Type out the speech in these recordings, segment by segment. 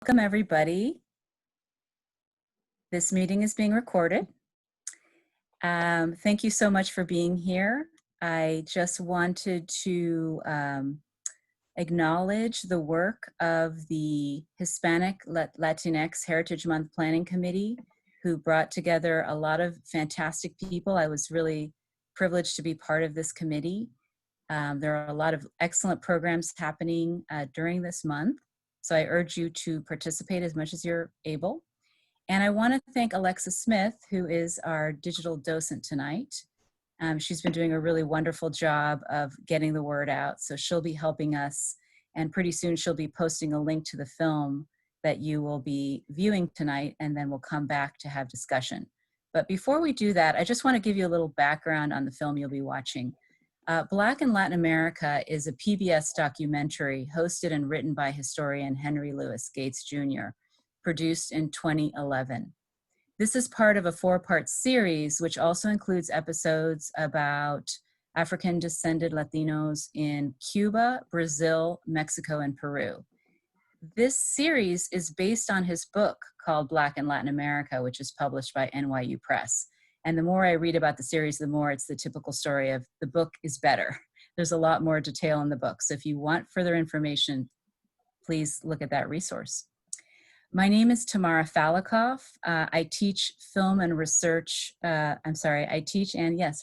Welcome, everybody. This meeting is being recorded. Thank you so much for being here. I just wanted to acknowledge the work of the Hispanic Latinx Heritage Month Planning Committee, who brought together a lot of fantastic people. I was really privileged to be part of this committee. There are a lot of excellent programs happening during this month, so I urge you to participate as much as you're able. And I want to thank Alexa Smith, who is our digital docent tonight. She's been doing a really wonderful job of getting the word out, so she'll be helping us, and pretty soon she'll be posting a link to the film that you will be viewing tonight, and then we'll come back to have discussion. But before we do that, I just want to give you a little background on the film you'll be watching. Black in Latin America is a PBS documentary hosted and written by historian Henry Louis Gates Jr., produced in 2011. This is part of a 4-part series, which also includes episodes about African-descended Latinos in Cuba, Brazil, Mexico, and Peru. This series is based on his book called Black in Latin America, which is published by NYU Press. And the more I read about the series, the more it's the typical story of the book is better. There's a lot more detail in the book. So if you want further information, please look at that resource. My name is Tamara Falikoff. I teach film and research,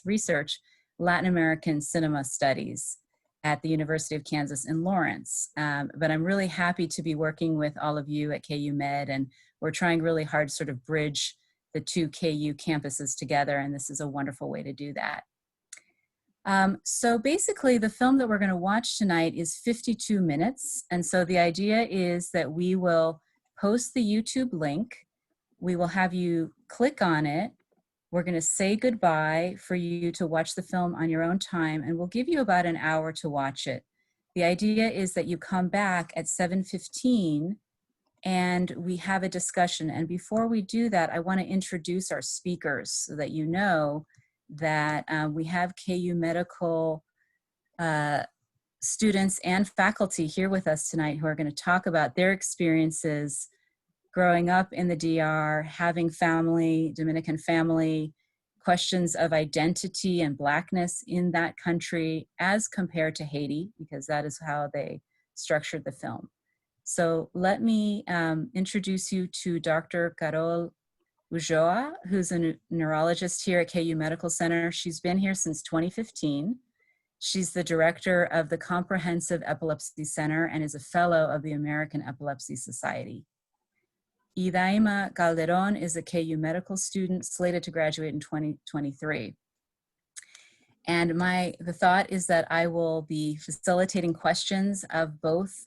research Latin American cinema studies at the University of Kansas in Lawrence. But I'm really happy to be working with all of you at KU Med, and we're trying really hard to sort of bridge the 2 KU campuses together, and this is a wonderful way to do that. So basically, the film that we're going to watch tonight is 52 minutes, and so the idea is that we will post the YouTube link. We will have you click on it. We're going to say goodbye for you to watch the film on your own time, and we'll give you about an hour to watch it. The idea is that you come back at 7:15 and we have a discussion. And before we do that, I want to introduce our speakers so that you know that we have KU Medical students and faculty here with us tonight who are going to talk about their experiences growing up in the DR, having family, Dominican family, questions of identity and Blackness in that country as compared to Haiti, because that is how they structured the film. So let me introduce you to Dr. Carol Ulloa, who's a neurologist here at KU Medical Center. She's been here since 2015. She's the director of the Comprehensive Epilepsy Center and is a fellow of the American Epilepsy Society. Idaima Calderon is a KU medical student slated to graduate in 2023. And the thought is that I will be facilitating questions of both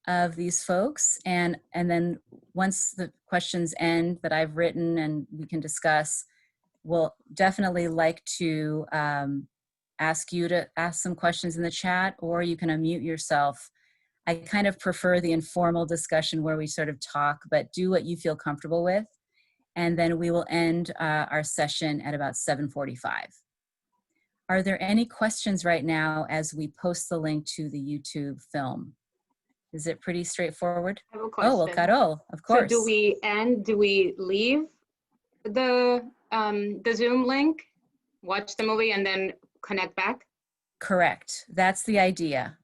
of these folks, and then once the questions end that I've written and we can discuss, we'll definitely like to ask you to ask some questions in the chat, or you can unmute yourself. I kind of prefer the informal discussion where we sort of talk, but do what you feel comfortable with. And then we will end our session at about 7:45. Are there any questions right now as we post the link to the YouTube film? Is it pretty straightforward? I have a question. Oh, well, Carol, of course. So do we leave the Zoom link, watch the movie, and then connect back? Correct. That's the idea.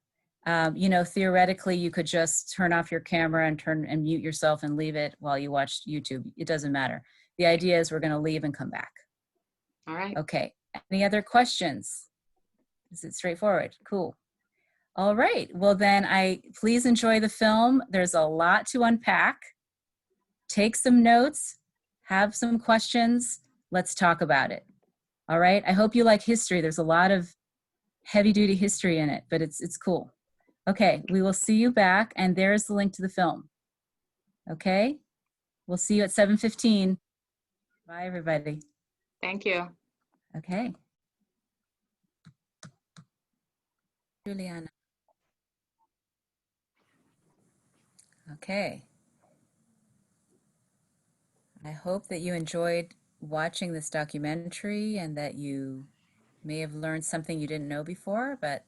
You know, theoretically, you could just turn off your camera and mute yourself and leave it while you watch YouTube. It doesn't matter. The idea is we're going to leave and come back. All right. Okay. Any other questions? Is it straightforward? Cool. All right. Well, then please enjoy the film. There's a lot to unpack. Take some notes, have some questions. Let's talk about it. All right. I hope you like history. There's a lot of heavy duty history in it, but it's cool. Okay. We will see you back. And there's the link to the film. Okay. We'll see you at 7:15. Bye, everybody. Thank you. Okay. Juliana. Okay. I hope that you enjoyed watching this documentary and that you may have learned something you didn't know before, but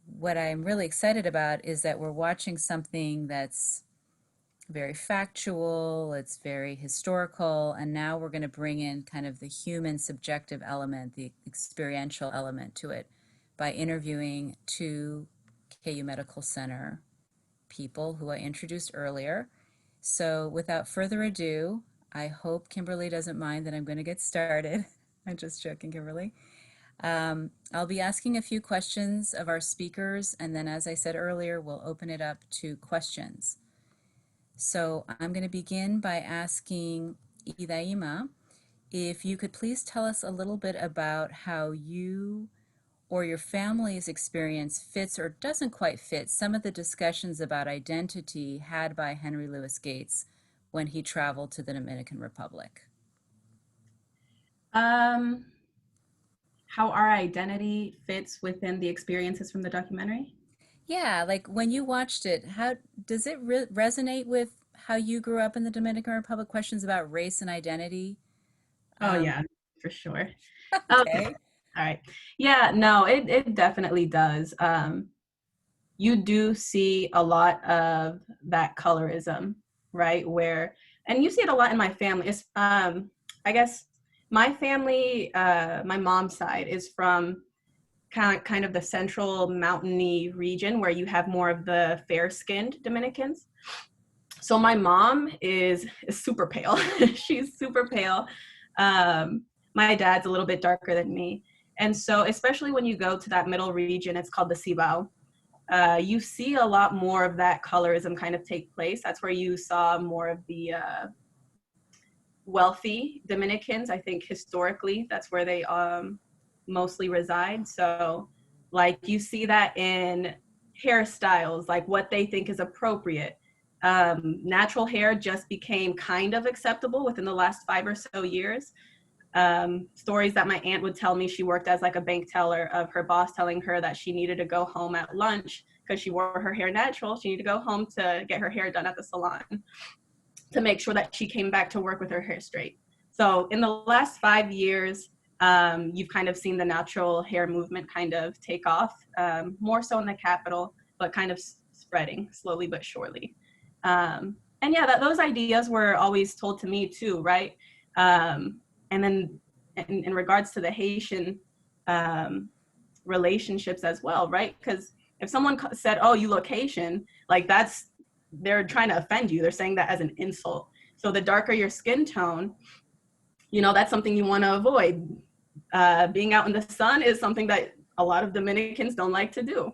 what I'm really excited about is that we're watching something that's very factual, it's very historical, and now we're going to bring in kind of the human subjective element, the experiential element to it by interviewing two KU Medical Center people who I introduced earlier. So without further ado, I hope Kimberly doesn't mind that I'm going to get started. I'm just joking, Kimberly. I'll be asking a few questions of our speakers, and then as I said earlier, we'll open it up to questions. So I'm going to begin by asking Idaima if you could please tell us a little bit about how you or your family's experience fits or doesn't quite fit some of the discussions about identity had by Henry Louis Gates when he traveled to the Dominican Republic. How our identity fits within the experiences from the documentary? Yeah, like when you watched it, how does it resonate with how you grew up in the Dominican Republic? Questions about race and identity. Oh yeah, for sure. Okay. All right. Yeah, no, it definitely does. You do see a lot of that colorism, right? And you see it a lot in my family. It's, I guess my family, my mom's side is from kind of the central mountainy region where you have more of the fair-skinned Dominicans. So my mom is super pale. She's super pale. My dad's a little bit darker than me. And so especially when you go to that middle region, it's called the Cibao, you see a lot more of that colorism kind of take place. That's where you saw more of the wealthy Dominicans. I think historically, that's where they mostly reside. So like you see that in hairstyles, like what they think is appropriate. Natural hair just became kind of acceptable within the last 5 or so years. Stories that my aunt would tell me, she worked as like a bank teller, of her boss telling her that she needed to go home at lunch because she wore her hair natural. She needed to go home to get her hair done at the salon to make sure that she came back to work with her hair straight. So in the last 5 years, you've kind of seen the natural hair movement kind of take off, more so in the capital, but kind of spreading slowly but surely. And yeah, those ideas were always told to me too, right? And then in regards to the Haitian relationships as well, right? Because if someone said, oh, you look Haitian, like they're trying to offend you. They're saying that as an insult. So the darker your skin tone, that's something you want to avoid. Being out in the sun is something that a lot of Dominicans don't like to do.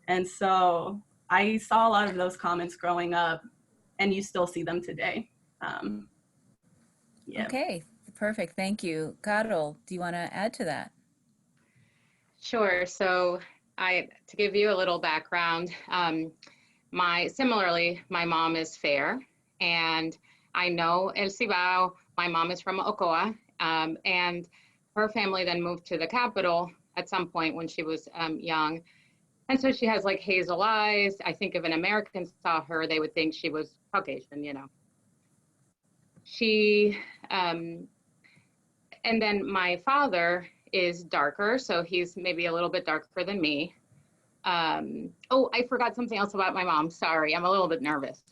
And so I saw a lot of those comments growing up, and you still see them today. Yeah. Okay, perfect. Thank you. Carol, do you want to add to that? Sure. So to give you a little background, similarly, my mom is fair, and I know El Cibao. My mom is from Ocoa, and her family then moved to the capital at some point when she was young. And so she has like hazel eyes. I think if an American saw her, they would think she was Caucasian, She, and then my father is darker, so he's maybe a little bit darker than me. Oh, I forgot something else about my mom. Sorry, I'm a little bit nervous.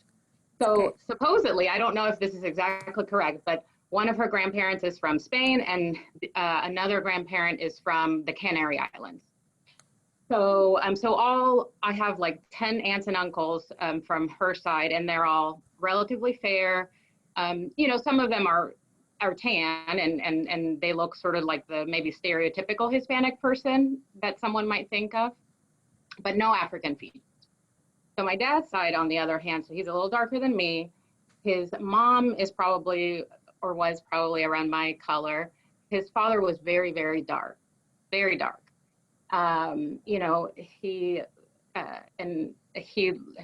So Okay. Supposedly, I don't know if this is exactly correct, but one of her grandparents is from Spain, and another grandparent is from the Canary Islands. So, I have like 10 aunts and uncles from her side, and they're all relatively fair. Some of them are tan, and they look sort of like the maybe stereotypical Hispanic person that someone might think of, but no African features. So my dad's side, on the other hand, so he's a little darker than me. His mom is probably, or was probably, around my color. His father was very, very dark, very dark. He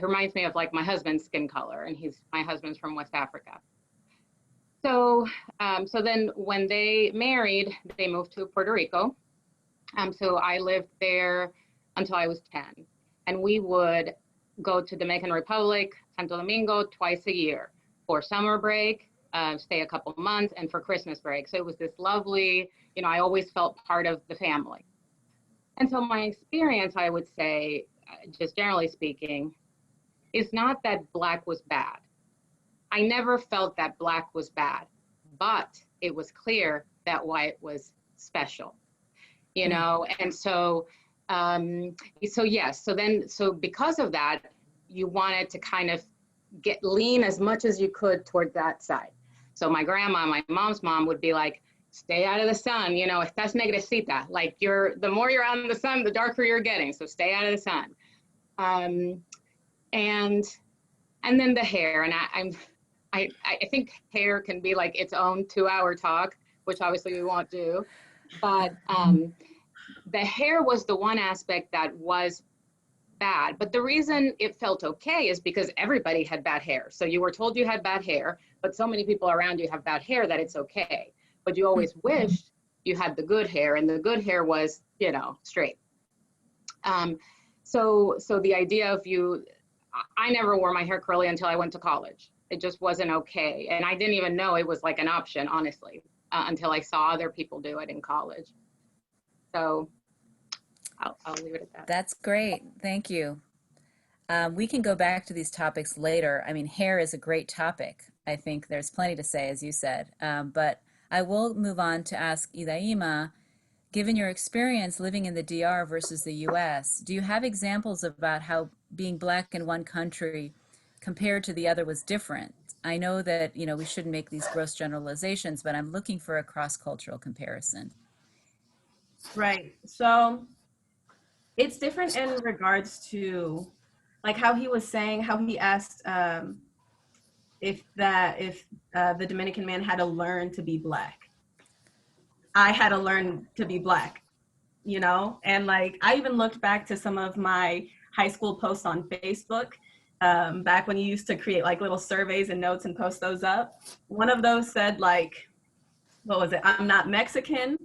reminds me of like my husband's skin color, and my husband's from West Africa. So then when they married, they moved to Puerto Rico. So I lived there until I was 10, and we would go to Dominican Republic, Santo Domingo, twice a year for summer break, stay a couple months, and for Christmas break. So it was this lovely, I always felt part of the family. And so my experience, I would say, just generally speaking, is not that Black was bad. I never felt that Black was bad, but it was clear that white was special, you know? And so, so yes, so because of that, you wanted to kind of lean as much as you could toward that side. So my grandma, my mom's mom would be like, stay out of the sun, you know, estás negrecita, like the more you're out in the sun, the darker you're getting, so stay out of the sun. And then the hair, and I think hair can be like its own 2-hour talk, which obviously we won't do, but the hair was the one aspect that was bad. But the reason it felt okay is because everybody had bad hair. So you were told you had bad hair, but so many people around you have bad hair that it's okay. But you always wished you had the good hair, and the good hair was, you know, straight. So the idea of I never wore my hair curly until I went to college. It just wasn't okay. And I didn't even know it was like an option, honestly, until I saw other people do it in college. So I'll leave it at that. That's great. Thank you. We can go back to these topics later. I mean, hair is a great topic. I think there's plenty to say, as you said. But I will move on to ask Idaima, given your experience living in the DR versus the US, do you have examples about how being Black in one country compared to the other was different? I know that, you know, we shouldn't make these gross generalizations, but I'm looking for a cross-cultural comparison. Right. So it's different in regards to like how he was saying, how he asked if the Dominican man had to learn to be Black. I had to learn to be Black, you know? And like, I even looked back to some of my high school posts on Facebook, back when you used to create like little surveys and notes and post those up. One of those said like, what was it? I'm not Mexican.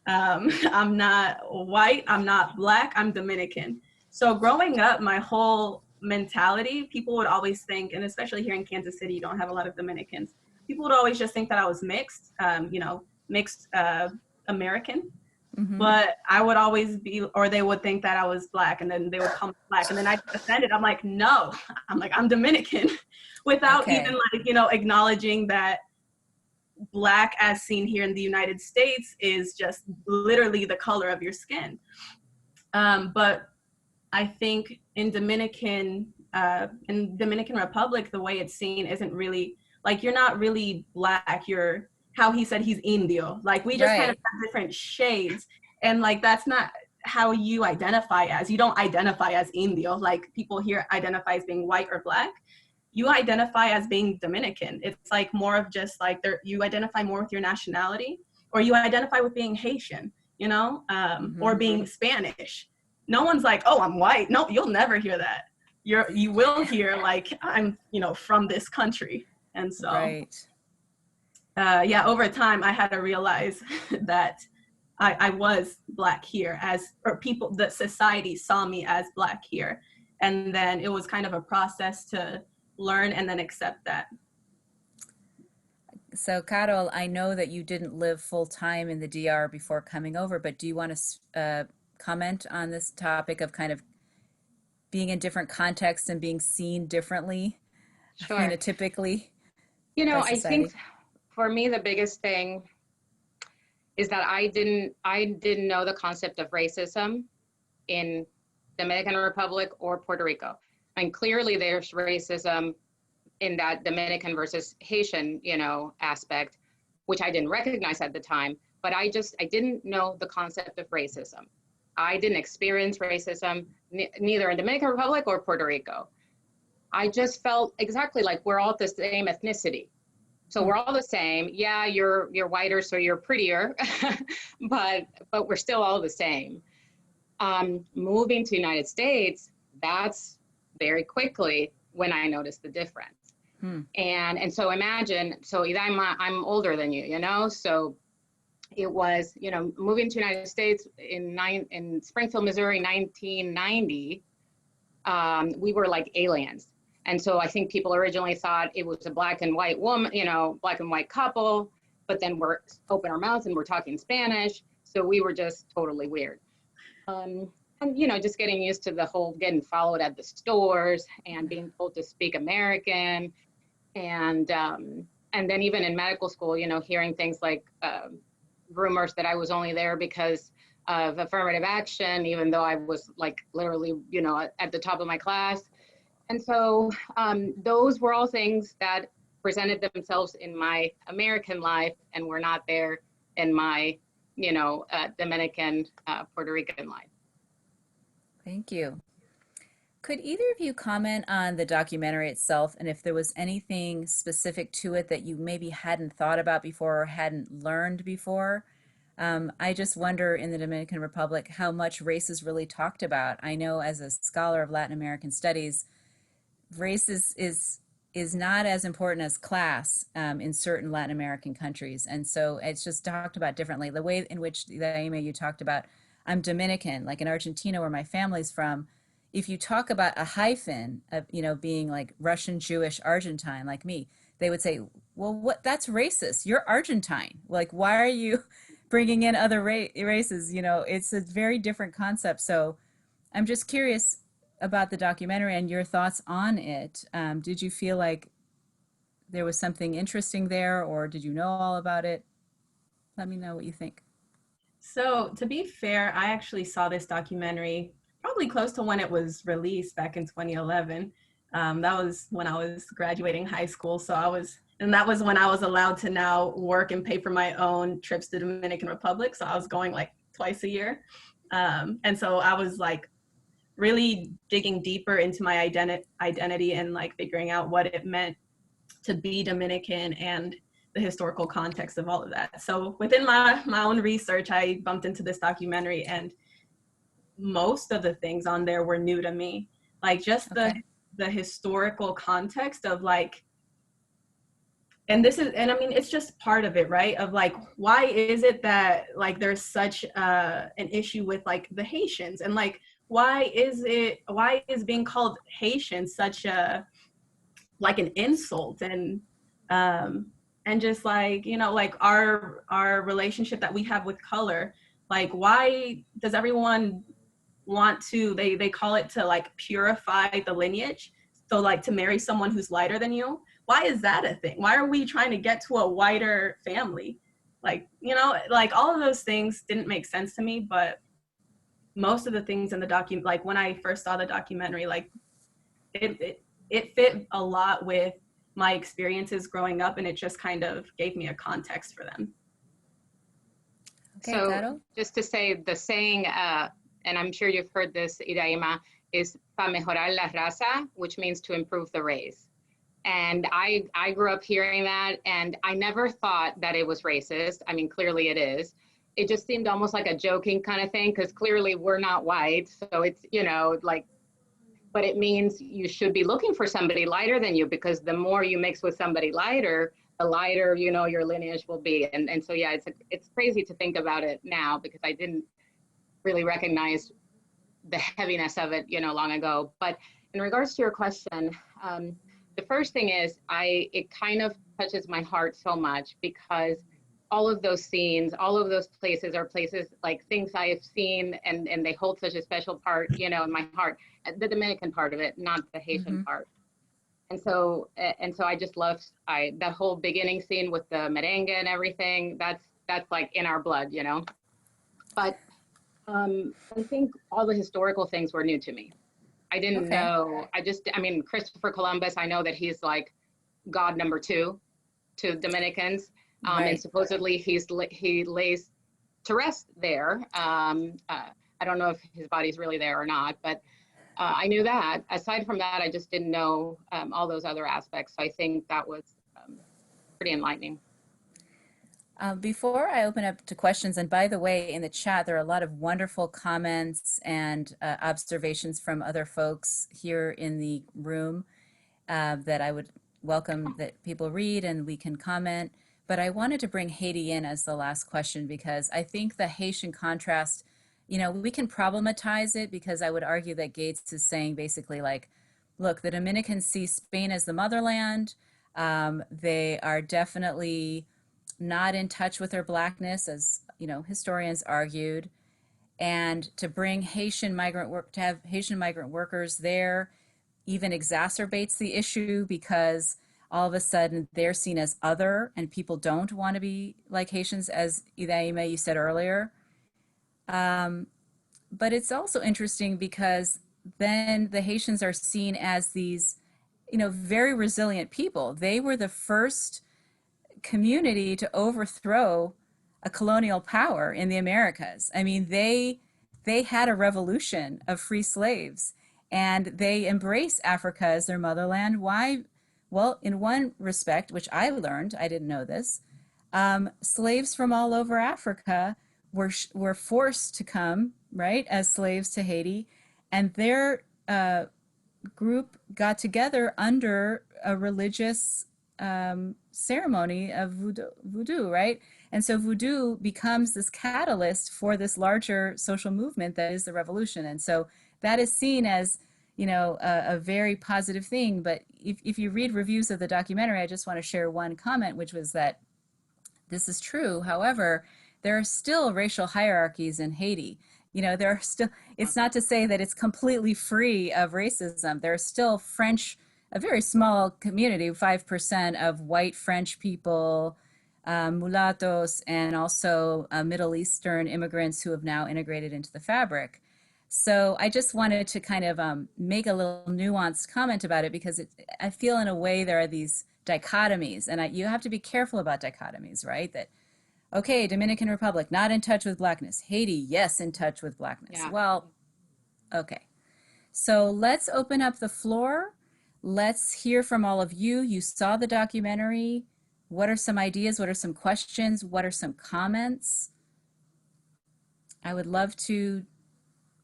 I'm not white. I'm not Black. I'm Dominican. So growing up, my whole mentality, people would always think, and especially here in Kansas City, you don't have a lot of Dominicans. People would always just think that I was mixed, you know, mixed American. Mm-hmm. But I would always be, or they would think that I was Black, and then they would call me Black, and then I get offended. I'm like, no, I'm Dominican, without even like, you know, acknowledging that Black as seen here in the United States is just literally the color of your skin. But I think in Dominican Republic, the way it's seen isn't really, like, you're not really Black, you're, how he said he's Indio. Like, we just kind of have different shades. And like, that's not how you identify as. You don't identify as Indio. Like, people here identify as being white or Black. You identify as being Dominican. It's like more of just like, you identify more with your nationality, or you identify with being Haitian, you know, or being Spanish. No one's like, oh, I'm white. No, you'll never hear that. You will hear like, I'm, you know, from this country. And so, yeah, over time, I had to realize that I was Black here, or people, that society saw me as Black here. And then it was kind of a process to learn and then accept that. So Carol, I know that you didn't live full time in the DR before coming over, but do you want to comment on this topic of kind of being in different contexts and being seen differently, phenotypically? You know, I think for me, the biggest thing is that I didn't know the concept of racism in Dominican Republic or Puerto Rico. And clearly there's racism in that Dominican versus Haitian, you know, aspect, which I didn't recognize at the time, but I didn't know the concept of racism. I didn't experience racism neither in Dominican Republic or Puerto Rico. I just felt exactly like we're all the same ethnicity. So we're all the same. Yeah, you're whiter, so you're prettier, but we're still all the same. Moving to the United States, that's very quickly when I noticed the difference. And so imagine, so I'm older than you, you know, so it was, you know, moving to the United States in Springfield, Missouri, 1990, we were like aliens. And so I think people originally thought it was a Black and white woman, you know, Black and white couple, but then we're open our mouths and we're talking Spanish. So we were just totally weird. And, you know, just getting used to the whole getting followed at the stores and being told to speak American. And then even in medical school, you know, hearing things like rumors that I was only there because of affirmative action, even though I was like literally, you know, at the top of my class. And so those were all things that presented themselves in my American life and were not there in my, you know, Dominican, Puerto Rican life. Thank you. Could either of you comment on the documentary itself and if there was anything specific to it that you maybe hadn't thought about before or hadn't learned before? I just wonder in the Dominican Republic how much race is really talked about. I know as a scholar of Latin American studies, race is not as important as class in certain Latin American countries. And so it's just talked about differently. The way in which, Daima, you talked about, I'm Dominican, like in Argentina where my family's from, if you talk about a hyphen of, you know, being like Russian, Jewish, Argentine, like me, they would say, well, what, that's racist. You're Argentine. Like, why are you bringing in other races? You know, it's a very different concept. So I'm just curious about the documentary and your thoughts on it. Did you feel like there was something interesting there, or did you know all about it? Let me know what you think. So to be fair, I actually saw this documentary probably close to when it was released back in 2011. That was when I was graduating high school. And that was when I was allowed to now work and pay for my own trips to Dominican Republic. So I was going like twice a year. And so I was like really digging deeper into my identity and like figuring out what it meant to be Dominican and the historical context of all of that. So within my own research, I bumped into this documentary, and most of the things on there were new to me. Like just Okay. the historical context of like, and I mean, it's just part of it, right? Of like, why is it that like there's such an issue with like the Haitians, and like, why is being called Haitian such a, like an insult, and just like, you know, like our relationship that we have with color, like why does everyone want to, they call it to like purify the lineage, so like to marry someone who's lighter than you? Why is that a thing? Why are we trying to get to a whiter family? Like, you know, like all of those things didn't make sense to me. But most of the things in the like when I first saw the documentary, like it fit a lot with my experiences growing up, and it just kind of gave me a context for them. Okay, So Caro? just to say the saying, and I'm sure you've heard this, Iraima, is "pa mejorar la raza," which means to improve the race. And I grew up hearing that, and I never thought that it was racist. I mean, clearly it is. It just seemed almost like a joking kind of thing, because clearly we're not white. So it's, you know, like, but it means you should be looking for somebody lighter than you, because the more you mix with somebody lighter, the lighter, you know, your lineage will be. And so, yeah, it's crazy to think about it now, because I didn't really recognize the heaviness of it, you know, long ago. But in regards to your question, the first thing is it kind of touches my heart so much, because all of those scenes, all of those places are places like things I have seen, and they hold such a special part, you know, in my heart, the Dominican part of it, not the Haitian part. And so I just love that whole beginning scene with the merengue and everything. That's like in our blood, you know. But I think all the historical things were new to me. I didn't know. I mean, Christopher Columbus, I know that he's like God number 2 to Dominicans. Right. And supposedly he lays to rest there. I don't know if his body's really there or not, but I knew that. Aside from that, I just didn't know all those other aspects. So I think that was pretty enlightening. Before I open up to questions, and by the way, in the chat, there are a lot of wonderful comments and observations from other folks here in the room that I would welcome that people read and we can comment. But I wanted to bring Haiti in as the last question, because I think the Haitian contrast, you know, we can problematize it, because I would argue that Gates is saying basically like, look, the Dominicans see Spain as the motherland. They are definitely not in touch with their blackness, as you know, historians argued, and to bring to have Haitian migrant workers there even exacerbates the issue, because all of a sudden they're seen as other, and people don't want to be like Haitians, as Idaima, you said earlier. Um, but it's also interesting because then the Haitians are seen as these, very resilient people. They were the first community to overthrow a colonial power in the Americas. I mean, they had a revolution of free slaves, and they embrace Africa as their motherland. Why? Well, in one respect, which I learned, I didn't know this, slaves from all over Africa were forced to come, right, as slaves to Haiti, and their group got together under a religious ceremony of voodoo, right? And so voodoo becomes this catalyst for this larger social movement that is the revolution. And so that is seen as, a very positive thing. But if you read reviews of the documentary, I just want to share one comment, which was that this is true. However, there are still racial hierarchies in Haiti. There are still, it's not to say that it's completely free of racism. There are still French, a very small community, 5% of white French people, mulattoes, and also Middle Eastern immigrants who have now integrated into the fabric. So I just wanted to kind of make a little nuanced comment about it, because I feel in a way there are these dichotomies, and you have to be careful about dichotomies, right? That, okay, Dominican Republic, not in touch with Blackness. Haiti, yes, in touch with Blackness. Yeah. Well, okay. So let's open up the floor. Let's hear from all of you. You saw the documentary. What are some ideas? What are some questions? What are some comments? I would love to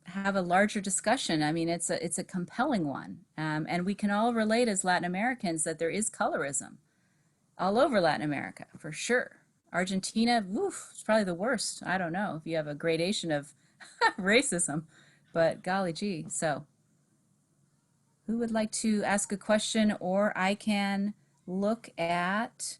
have a larger discussion. I mean, it's a compelling one. And we can all relate as Latin Americans that there is colorism all over Latin America, for sure. Argentina, woof, it's probably the worst. I don't know if you have a gradation of racism, but golly gee. So who would like to ask a question, or I can look at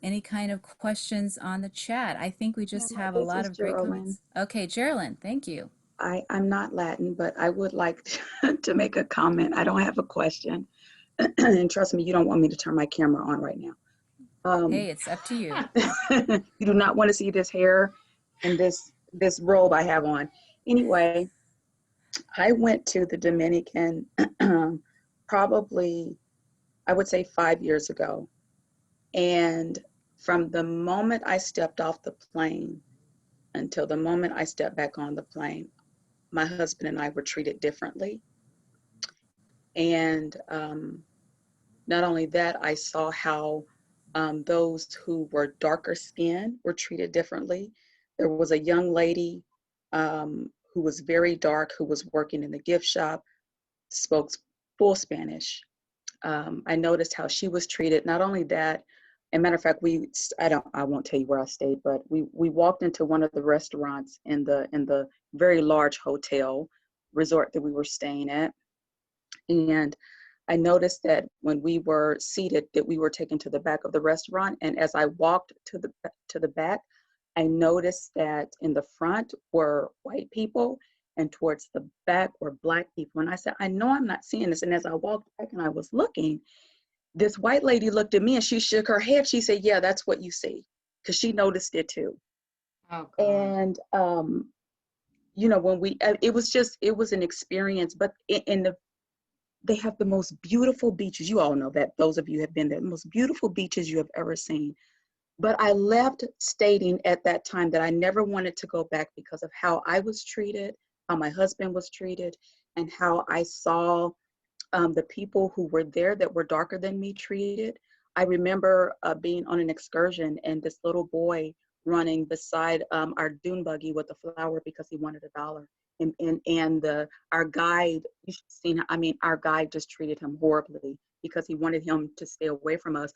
any kind of questions on the chat. I think we just have a This lot is of great Geraldine. comments. Okay, Geraldine, thank you. I'm not Latin, but I would like to make a comment. I don't have a question. And trust me, you don't want me to turn my camera on right now. Hey, it's up to you. You do not want to see this hair and this robe I have on. Anyway, I went to the Dominican probably, I would say 5 years ago. And from the moment I stepped off the plane until the moment I stepped back on the plane, my husband and I were treated differently. And not only that, I saw how those who were darker skinned were treated differently. There was a young lady who was very dark, who was working in the gift shop, spoke full Spanish. I noticed how she was treated. Not only that, as a matter of fact, I won't tell you where I stayed, but we walked into one of the restaurants in the very large hotel resort that we were staying at. And I noticed that when we were seated, that we were taken to the back of the restaurant. And as I walked to the back, I noticed that in the front were white people and towards the back were Black people. And I said, I know I'm not seeing this. And as I walked back and I was looking, this white lady looked at me and she shook her head. She said, yeah, that's what you see. Because she noticed it too. Oh, God. And, when it was an experience, but they have the most beautiful beaches. You all know that, those of you who have been there, the most beautiful beaches you have ever seen. But I left stating at that time that I never wanted to go back because of how I was treated, how my husband was treated, and how I saw the people who were there that were darker than me treated. I remember being on an excursion and this little boy running beside our dune buggy with a flower because he wanted $1. And our guide, you should have seen, our guide just treated him horribly because he wanted him to stay away from us.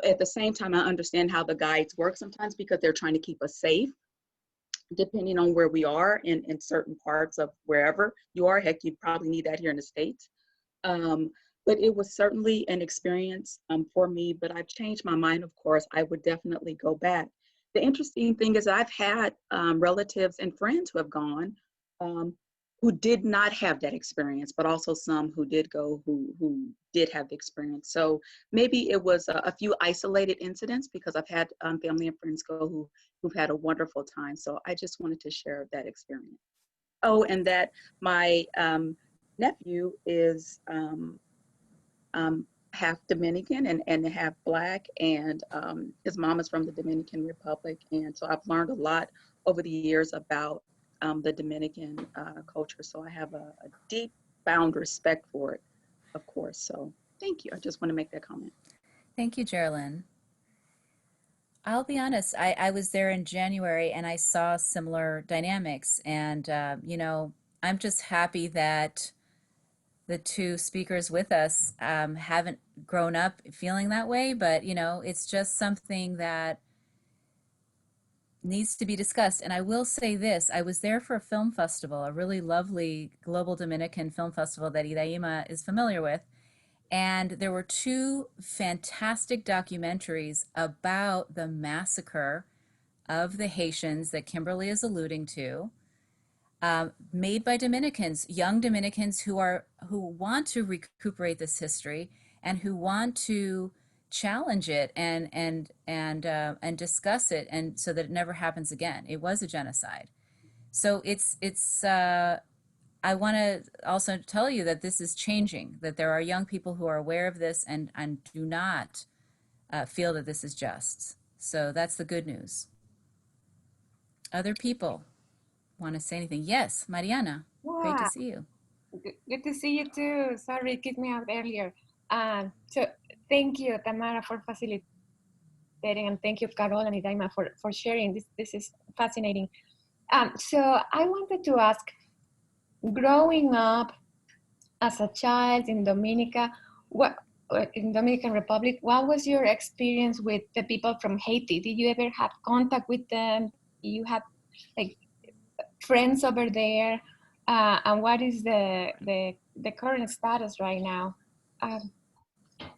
At the same time, I understand how the guides work sometimes because they're trying to keep us safe, depending on where we are in certain parts of wherever you are. Heck, you probably need that here in the States. But it was certainly an experience for me, but I've changed my mind, of course. I would definitely go back. The interesting thing is I've had relatives and friends who have gone, who did not have that experience, but also some who did go, who did have the experience. So maybe it was a few isolated incidents, because I've had family and friends go who've had a wonderful time. So I just wanted to share that experience. Oh, and that my nephew is half Dominican and half Black, and his mom is from the Dominican Republic. And so I've learned a lot over the years about the Dominican culture. So I have a deep bound respect for it, of course. So thank you. I just want to make that comment. Thank you, Geraldine. I'll be honest, I was there in January and I saw similar dynamics. And, I'm just happy that the two speakers with us haven't grown up feeling that way. But, it's just something that needs to be discussed. And I will say this, I was there for a film festival, a really lovely global Dominican film festival that Idaima is familiar with. And there were two fantastic documentaries about the massacre of the Haitians that Kimberly is alluding to, made by Dominicans, young Dominicans who want to recuperate this history and who want to challenge it and discuss it, and so that it never happens again. It was a genocide. So I want to also tell you that this is changing, that there are young people who are aware of this and do not feel that this is just. So that's the good news. Other people want to say anything? Yes, Mariana, great to see you. Good to see you too. Sorry, it kicked me out earlier. So thank you, Tamara, for facilitating, and thank you, Carol and Idaima, for sharing. This is fascinating. So I wanted to ask, growing up as a child in Dominica, in Dominican Republic, what was your experience with the people from Haiti? Did you ever have contact with them? You have like friends over there, and what is the current status right now?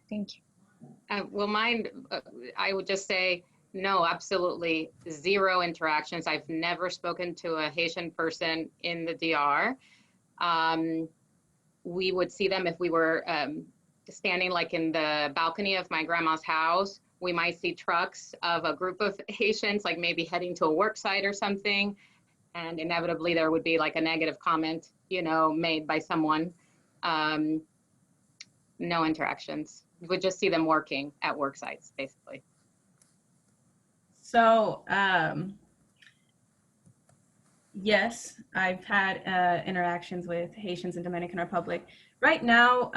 Thank you. Well, mine, I would just say, no, absolutely zero interactions. I've never spoken to a Haitian person in the DR. We would see them if we were standing like in the balcony of my grandma's house. We might see trucks of a group of Haitians, like maybe heading to a work site or something. And inevitably there would be like a negative comment, made by someone. No interactions. You would just see them working at work sites, basically. So, yes, I've had interactions with Haitians in Dominican Republic. Right now,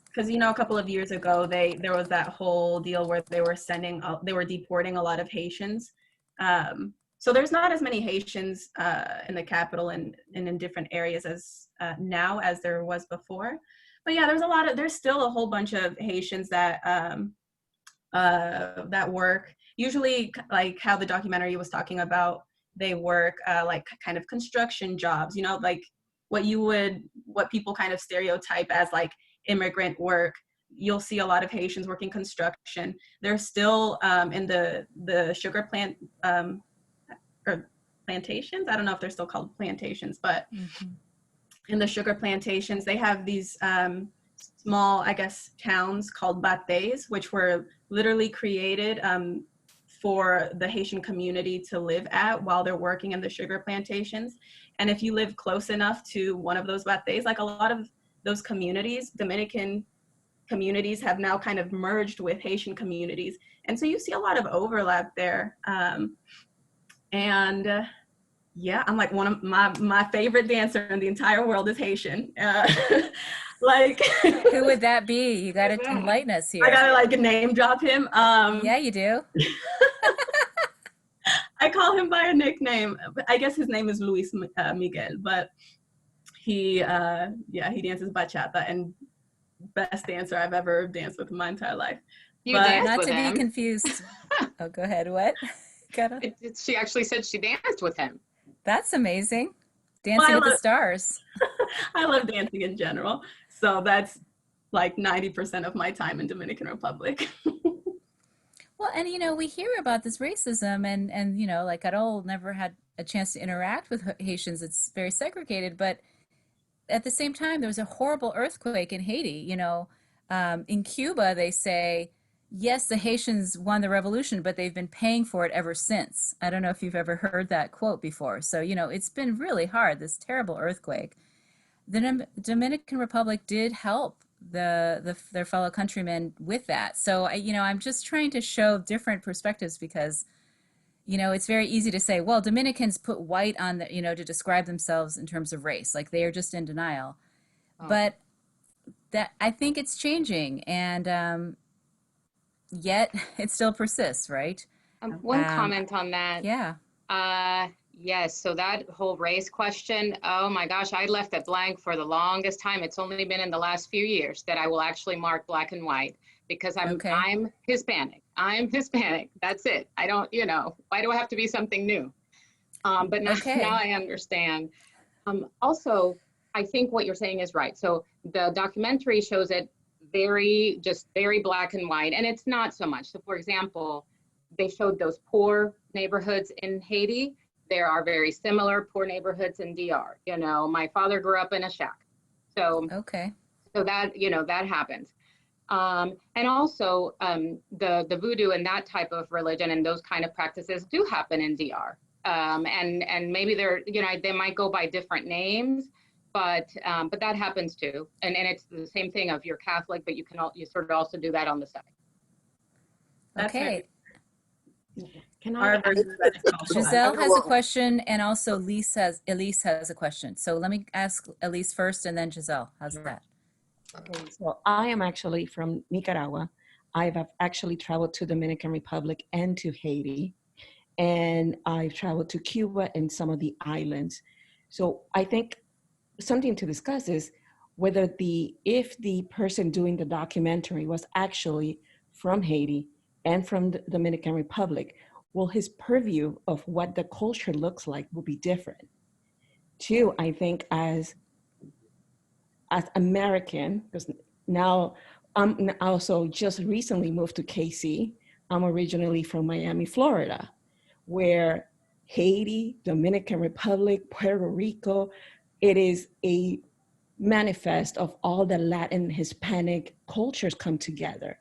because a couple of years ago, there was that whole deal where they were deporting a lot of Haitians. So there's not as many Haitians in the capital and in different areas as now as there was before. But yeah, there's still a whole bunch of Haitians that that work. Usually, like how the documentary was talking about, they work like kind of construction jobs, like what people kind of stereotype as like immigrant work. You'll see a lot of Haitians working construction. They're still in the sugar plant or plantations. I don't know if they're still called plantations, but in the sugar plantations, they have these small, I guess, towns called batés, which were literally created for the Haitian community to live at while they're working in the sugar plantations. And if you live close enough to one of those batés, like a lot of those communities, Dominican communities have now kind of merged with Haitian communities. And so you see a lot of overlap there. Yeah, I'm like, one of my favorite dancer in the entire world is Haitian. Like, who would that be? You got to enlighten us here. I gotta like name drop him. Yeah, you do. I call him by a nickname. I guess his name is Luis Miguel, but he dances bachata, and best dancer I've ever danced with in my entire life. Not to be confused. Oh, go ahead. What? She actually said she danced with him. That's amazing. Dancing with the stars. I love dancing in general. So that's like 90% of my time in Dominican Republic. Well, and we hear about this racism and like Carol never had a chance to interact with Haitians, it's very segregated, but at the same time, there was a horrible earthquake in Haiti. In Cuba, they say, yes, the Haitians won the revolution, but they've been paying for it ever since. I don't know if you've ever heard that quote before. So, it's been really hard, this terrible earthquake. The Dominican Republic did help their fellow countrymen with that. So, I'm just trying to show different perspectives because it's very easy to say, well, Dominicans put white on to describe themselves in terms of race, like they are just in denial. Oh. But that, I think it's changing, and yet it still persists, right? One comment on that. Yeah. Yes, so that whole race question, oh my gosh, I left it blank for the longest time. It's only been in the last few years that I will actually mark black and white because I'm Hispanic. I'm Hispanic. That's it. I don't, why do I have to be something new? But now I understand. Also, I think what you're saying is right. So the documentary shows it very black and white, and it's not so much. So for example, they showed those poor neighborhoods in Haiti. There are very similar poor neighborhoods in DR. My father grew up in a shack. So that, that happens. And also the voodoo and that type of religion and those kind of practices do happen in DR. And maybe they're, they might go by different names, but that happens too. And it's the same thing of you're Catholic, but you sort of also do that on the side. Okay. Can I? Giselle has a question, and also Elise has a question. So let me ask Elise first, and then Giselle. How's that? Okay, so I am actually from Nicaragua. I've actually traveled to Dominican Republic and to Haiti, and I've traveled to Cuba and some of the islands. So I think something to discuss is whether if the person doing the documentary was actually from Haiti and from the Dominican Republic, well, his purview of what the culture looks like will be different. Two, I think as American, because now I'm also just recently moved to KC. I'm originally from Miami, Florida, where Haiti, Dominican Republic, Puerto Rico, it is a manifest of all the Latin Hispanic cultures come together.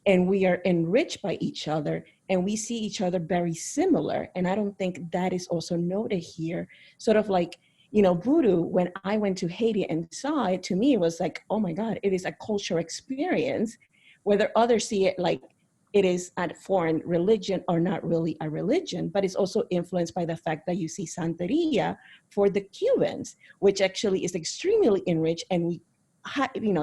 And we are enriched by each other, and we see each other very similar. And I don't think that is also noted here. Sort of like, voodoo, when I went to Haiti and saw it, to me, it was like, oh my God, it is a cultural experience, whether others see it like it is a foreign religion or not really a religion, but it's also influenced by the fact that you see Santeria for the Cubans, which actually is extremely enriched, and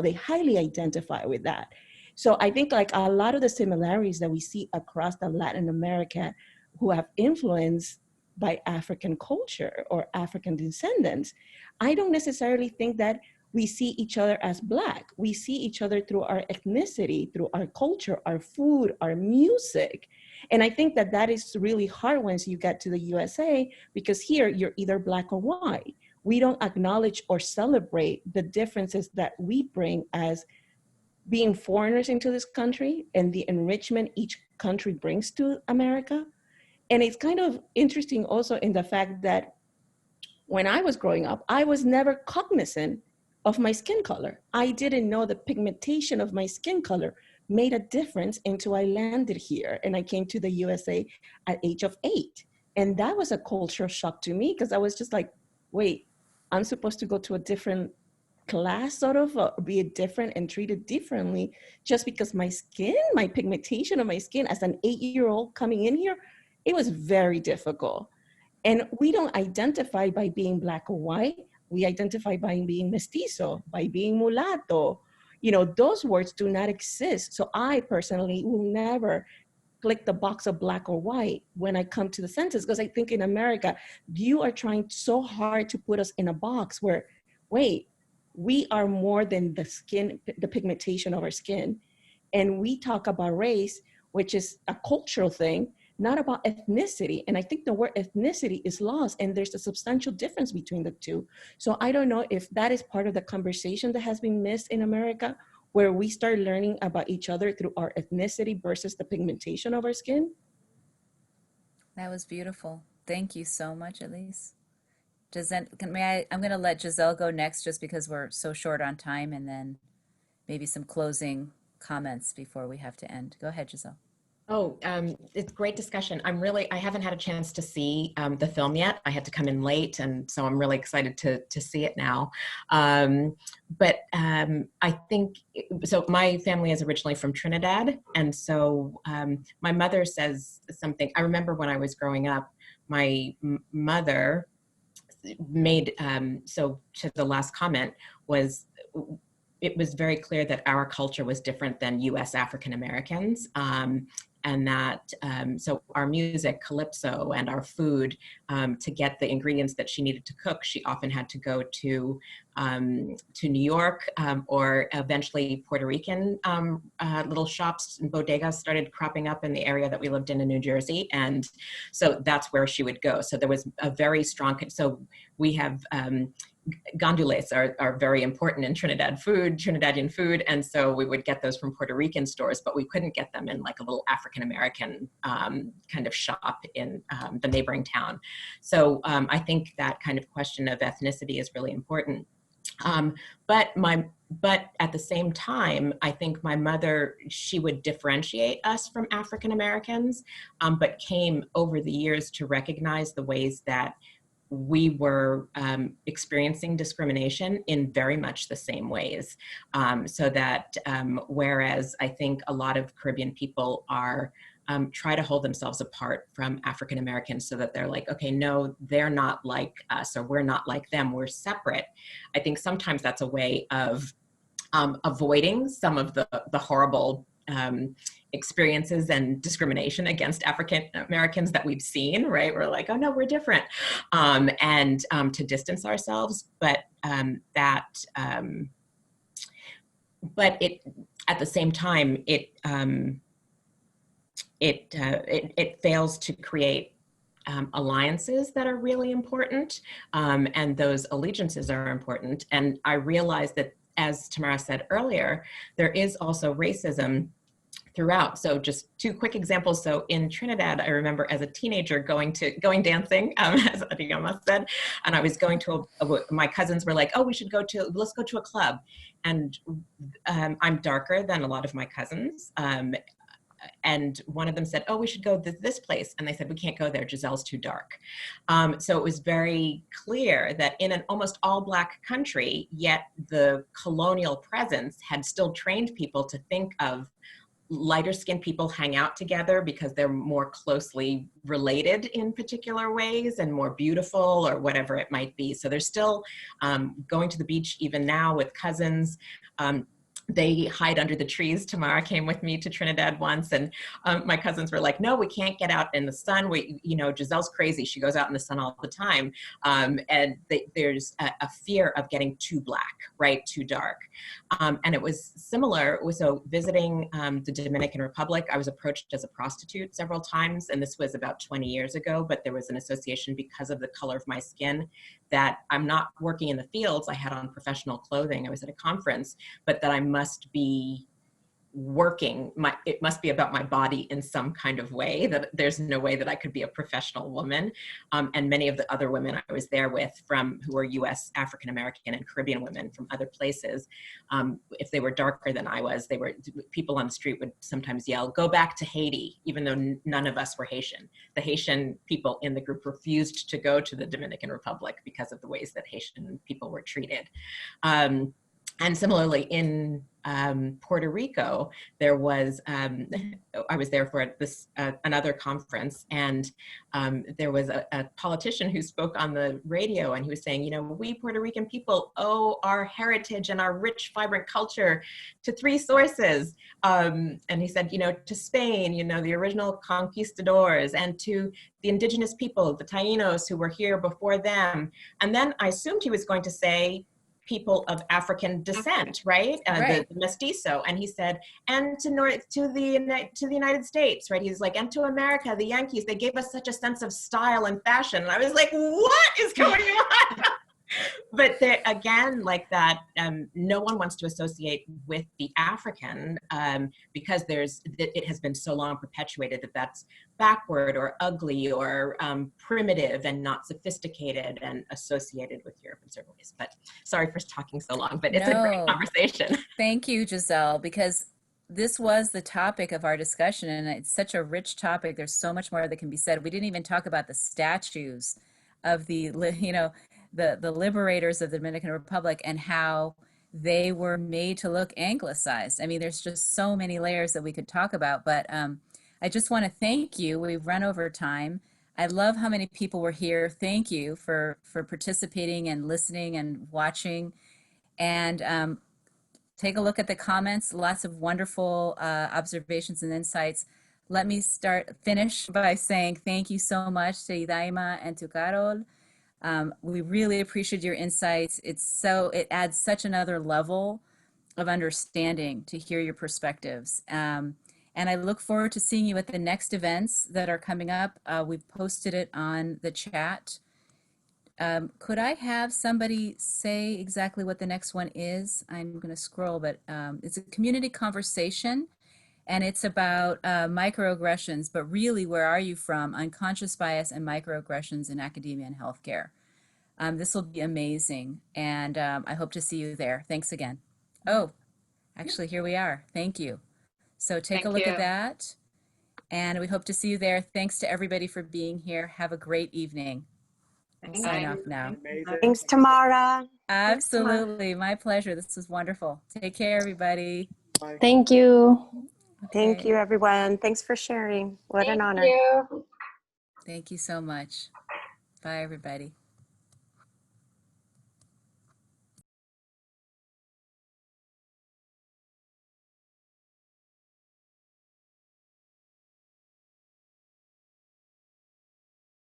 they highly identify with that. So I think like a lot of the similarities that we see across the Latin America who have influenced by African culture or African descendants, I don't necessarily think that we see each other as Black. We see each other through our ethnicity, through our culture, our food, our music. And I think that that is really hard once you get to the USA, because here you're either Black or white. We don't acknowledge or celebrate the differences that we bring as being foreigners into this country and the enrichment each country brings to America. And it's kind of interesting also in the fact that when I was growing up, I was never cognizant of my skin color. I didn't know the pigmentation of my skin color made a difference until I landed here and I came to the USA at age of 8. And that was a cultural shock to me, because I was just like, wait, I'm supposed to go to a different class, sort of, be different and treated differently just because my skin, my pigmentation of my skin as an 8-year-old coming in here, it was very difficult. And we don't identify by being Black or white. We identify by being mestizo, by being mulatto. Those words do not exist. So I personally will never click the box of Black or white when I come to the census, because I think in America, you are trying so hard to put us in a box where, wait, we are more than the skin, the pigmentation of our skin. And we talk about race, which is a cultural thing, not about ethnicity. And I think the word ethnicity is lost, and there's a substantial difference between the two. So I don't know if that is part of the conversation that has been missed in America, where we start learning about each other through our ethnicity versus the pigmentation of our skin. That was beautiful. Thank you so much, Elise. I'm going to let Giselle go next just because we're so short on time, and then maybe some closing comments before we have to end. Go ahead, Giselle. Oh, it's great discussion. I haven't had a chance to see the film yet. I had to come in late, and so I'm really excited to see it now. But I think, so my family is originally from Trinidad, and so my mother says something. I remember when I was growing up, my mother made, so to the last comment, it was very clear that our culture was different than US African Americans. And that, so our music, calypso, and our food, to get the ingredients that she needed to cook, she often had to go to New York, or eventually Puerto Rican little shops and bodegas started cropping up in the area that we lived in New Jersey. And so that's where she would go. So there was a very strong, so we have, gandules are very important in Trinidadian food. And so we would get those from Puerto Rican stores, but we couldn't get them in like a little African-American kind of shop in the neighboring town. So I think that kind of question of ethnicity is really important. But at the same time, I think my mother, she would differentiate us from African Americans, but came over the years to recognize the ways that we were experiencing discrimination in very much the same ways. So that whereas I think a lot of Caribbean people are try to hold themselves apart from African Americans so that they're like, okay, no, they're not like us, or we're not like them, we're separate. I think sometimes that's a way of avoiding some of the horrible experiences and discrimination against African Americans that we've seen, right? We're like, oh no, we're different, and to distance ourselves. But but it, at the same time, it fails to create alliances that are really important, and those allegiances are important. And I realize that, as Tamara said earlier, there is also racism throughout. So just two quick examples. So in Trinidad, I remember as a teenager going dancing, as Adiyama said, and I was going to, my cousins were like, oh, let's go to a club. And I'm darker than a lot of my cousins. And one of them said, oh, we should go to this place. And they said, we can't go there, Giselle's too dark. So it was very clear that in an almost all Black country, yet the colonial presence had still trained people to think of lighter skinned people hang out together because they're more closely related in particular ways and more beautiful, or whatever it might be. So they're still going to the beach even now with cousins. They hide under the trees. Tamara came with me to Trinidad once, and my cousins were like, no, we can't get out in the sun. Giselle's crazy. She goes out in the sun all the time. And there's a fear of getting too Black, right? Too dark. And it was similar. So visiting the Dominican Republic, I was approached as a prostitute several times. And this was about 20 years ago, but there was an association because of the color of my skin that I'm not working in the fields. I had on professional clothing. I was at a conference, but that I must be working. It must be about my body in some kind of way, that there's no way that I could be a professional woman. And many of the other women I was there with who were US African American and Caribbean women from other places, if they were darker than I was, people on the street would sometimes yell, go back to Haiti, even though none of us were Haitian. The Haitian people in the group refused to go to the Dominican Republic because of the ways that Haitian people were treated. And similarly, in Puerto Rico, I was there for another conference, and there was a politician who spoke on the radio, and he was saying, we Puerto Rican people owe our heritage and our rich, vibrant culture to three sources. And he said, to Spain, the original conquistadors, and to the indigenous people, the Tainos who were here before them. And then I assumed he was going to say, people of African descent, right? Right. The mestizo. And he said, and to the United States, right? He's like, and to America, the Yankees, they gave us such a sense of style and fashion. And I was like, what is going on? But there, again, like that, no one wants to associate with the African because it has been so long perpetuated that that's backward or ugly or primitive and not sophisticated and associated with Europe in certain ways. But sorry for talking so long, but it's a great conversation. Thank you, Giselle, because this was the topic of our discussion, and it's such a rich topic. There's so much more that can be said. We didn't even talk about the statues of the liberators of the Dominican Republic and how they were made to look anglicized. I mean, there's just so many layers that we could talk about, but I just want to thank you. We've run over time. I love how many people were here. Thank you for participating and listening and watching. And take a look at the comments, lots of wonderful observations and insights. Let me finish by saying thank you so much to Idaima and to Carol. We really appreciate your insights. It adds such another level of understanding to hear your perspectives. And I look forward to seeing you at the next events that are coming up. We've posted it on the chat. Could I have somebody say exactly what the next one is? I'm going to scroll, but it's a community conversation, and it's about microaggressions, but really, where are you from? Unconscious bias and microaggressions in academia and healthcare. This will be amazing, and I hope to see you there. Thanks again. Oh, actually, here we are. Thank you. So take a look at that, and we hope to see you there. Thanks to everybody for being here. Have a great evening. I'll sign off now. Thanks, Tamara. Absolutely. My pleasure. This was wonderful. Take care, everybody. Bye. Thank you. Okay. Thank you, everyone. Thanks for sharing. What an honor. Thank you. Thank you so much. Bye, everybody.